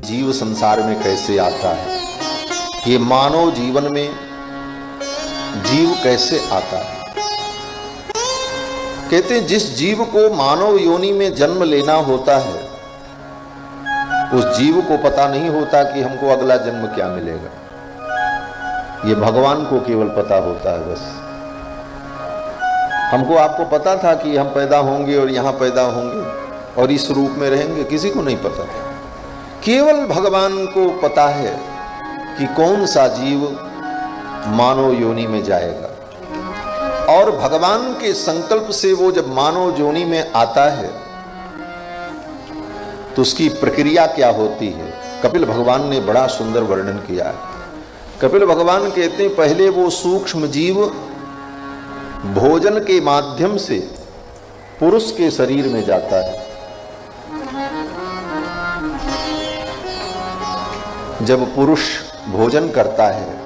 जीव संसार में कैसे आता है, ये मानव जीवन में जीव कैसे आता है। कहते हैं जिस जीव को मानव योनि में जन्म लेना होता है उस जीव को पता नहीं होता कि हमको अगला जन्म क्या मिलेगा। ये भगवान को केवल पता होता है। बस हमको आपको पता था कि हम पैदा होंगे और यहाँ पैदा होंगे और इस रूप में रहेंगे, किसी को नहीं पता था। केवल भगवान को पता है कि कौन सा जीव मानव योनि में जाएगा। और भगवान के संकल्प से वो जब मानव योनि में आता है तो उसकी प्रक्रिया क्या होती है, कपिल भगवान ने बड़ा सुंदर वर्णन किया है। कपिल भगवान कहते हैं पहले वो सूक्ष्म जीव भोजन के माध्यम से पुरुष के शरीर में जाता है। जब पुरुष भोजन करता है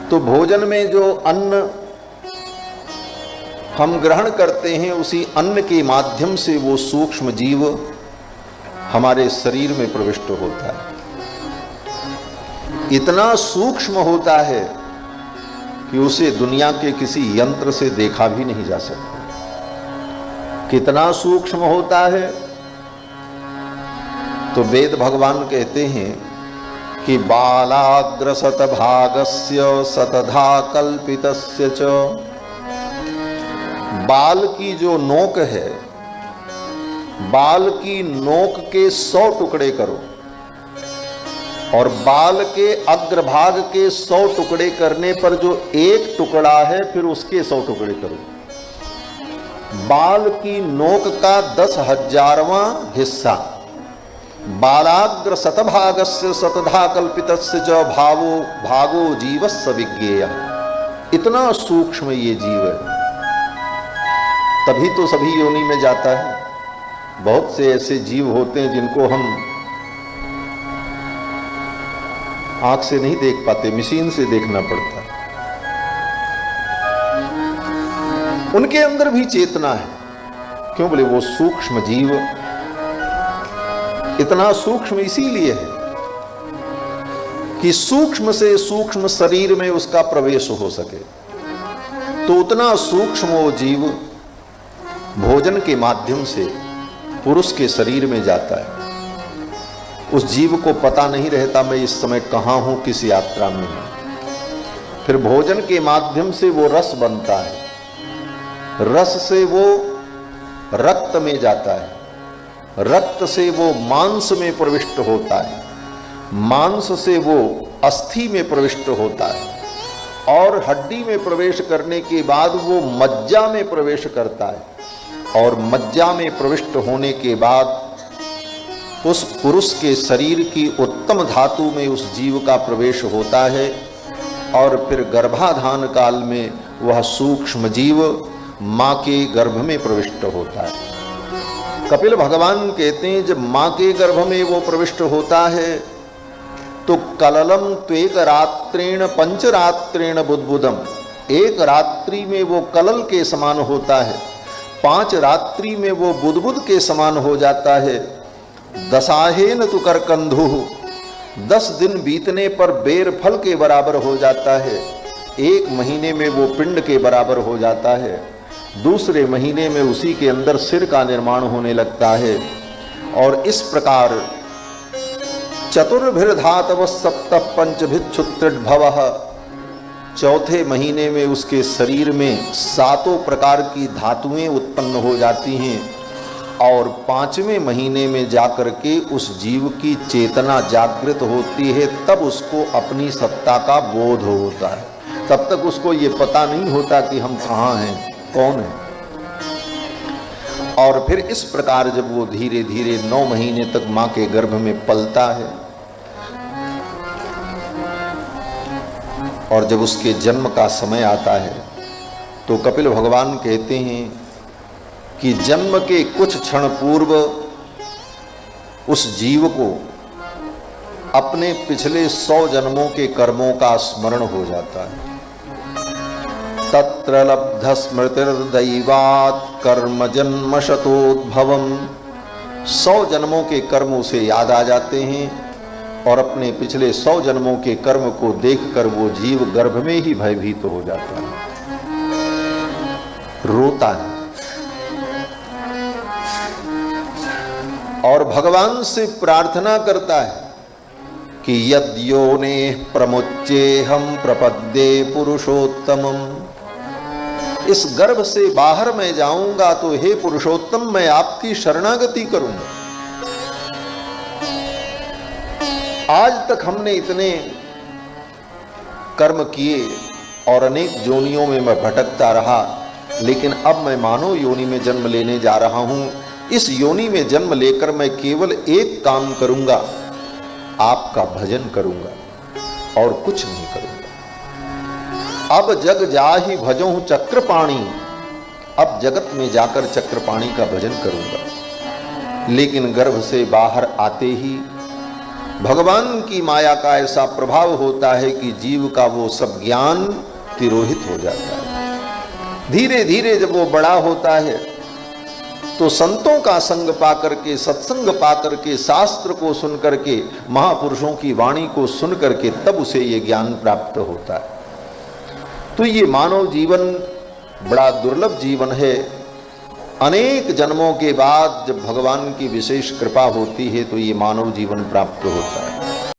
तो भोजन में जो अन्न हम ग्रहण करते हैं उसी अन्न के माध्यम से वो सूक्ष्म जीव हमारे शरीर में प्रविष्ट होता है। इतना सूक्ष्म होता है कि उसे दुनिया के किसी यंत्र से देखा भी नहीं जा सकता। कितना सूक्ष्म होता है तो वेद भगवान कहते हैं कि बालाग्र शतभागस्य शतधा कल्पितस्य च। बाल की जो नोक है, बाल की नोक के 100 टुकड़े करो और बाल के अग्रभाग के 100 टुकड़े करने पर जो एक टुकड़ा है फिर उसके 100 टुकड़े करो। बाल की नोक का 10,000वां हिस्सा बालाग्र शतभागस्य शतधा कल्पितस्य च भावो भागो जीवस्य विज्ञेयः। इतना सूक्ष्म ये जीव है, तभी तो सभी योनि में जाता है। बहुत से ऐसे जीव होते हैं जिनको हम आंख से नहीं देख पाते, मशीन से देखना पड़ता है। उनके अंदर भी चेतना है। क्यों बोले? वो सूक्ष्म जीव इतना सूक्ष्म इसीलिए है कि सूक्ष्म से सूक्ष्म शरीर में उसका प्रवेश हो सके। तो उतना सूक्ष्म वो जीव भोजन के माध्यम से पुरुष के शरीर में जाता है। उस जीव को पता नहीं रहता मैं इस समय कहाँ हूँ, किस यात्रा में हूँ। फिर भोजन के माध्यम से वो रस बनता है, रस से वो रक्त में जाता है, रक्त से वो मांस में प्रविष्ट होता है, मांस से वो अस्थि में प्रविष्ट होता है और हड्डी में प्रवेश करने के बाद वो मज्जा में प्रवेश करता है और मज्जा में प्रविष्ट होने के बाद उस पुरुष के शरीर की उत्तम धातु में उस जीव का प्रवेश होता है और फिर गर्भाधान काल में वह सूक्ष्म जीव माँ के गर्भ में प्रविष्ट होता है। कपिल भगवान कहते हैं जब माँ के गर्भ में वो प्रविष्ट होता है तो कललम त्वेक रात्रेण पंचरात्रेण बुद्बुदम, एक रात्रि में वो कलल के समान होता है, 5 रात्रि में वो बुद्बुद के समान हो जाता है। दशाहेन तु करकंधु, 10 दिन बीतने पर बेर फल के बराबर हो जाता है। 1 महीने में वो पिंड के बराबर हो जाता है। दूसरे महीने में उसी के अंदर सिर का निर्माण होने लगता है। और इस प्रकार चतुर्भिर्धातव सप्तः पंचभिक्षुत्रिड्भवः, चौथे महीने में उसके शरीर में 7 प्रकार की धातुएं उत्पन्न हो जाती हैं और 5वें महीने में जाकर के उस जीव की चेतना जागृत होती है। तब उसको अपनी सत्ता का बोध होता है। तब तक उसको ये पता नहीं होता कि हम कहाँ हैं, कौन है। और फिर इस प्रकार जब वो धीरे धीरे 9 महीने तक माँ के गर्भ में पलता है और जब उसके जन्म का समय आता है तो कपिल भगवान कहते हैं कि जन्म के कुछ क्षण पूर्व उस जीव को अपने पिछले 100 जन्मों के कर्मों का स्मरण हो जाता है। तत्र लब्ध स्मृतिर्दैवात् कर्म जन्म शतोद्भवम् 100 जन्मों के कर्म उसे याद आ जाते हैं और अपने पिछले 100 जन्मों के कर्म को देखकर वो जीव गर्भ में ही भयभीत हो जाता है, रोता है और भगवान से प्रार्थना करता है कि यद्योने प्रमुच्येहम प्रपद्ये पुरुषोत्तमम, इस गर्भ से बाहर मैं जाऊंगा तो हे पुरुषोत्तम मैं आपकी शरणागति करूंगा। आज तक हमने इतने कर्म किए और अनेक योनियों में मैं भटकता रहा, लेकिन अब मैं मानव योनि में जन्म लेने जा रहा हूं। इस योनि में जन्म लेकर मैं केवल एक काम करूंगा, आपका भजन करूंगा और कुछ नहीं करूंगा। अब जग जाहि भजों चक्रपाणी, अब जगत में जाकर चक्रपाणी का भजन करूंगा। लेकिन गर्भ से बाहर आते ही भगवान की माया का ऐसा प्रभाव होता है कि जीव का वो सब ज्ञान तिरोहित हो जाता है। धीरे धीरे जब वो बड़ा होता है तो संतों का संग पाकर के, सत्संग पाकर के, शास्त्र को सुन करके, महापुरुषों की वाणी को सुन करके तब उसे ये ज्ञान प्राप्त होता है। तो ये मानव जीवन बड़ा दुर्लभ जीवन है। अनेक जन्मों के बाद जब भगवान की विशेष कृपा होती है तो ये मानव जीवन प्राप्त होता है।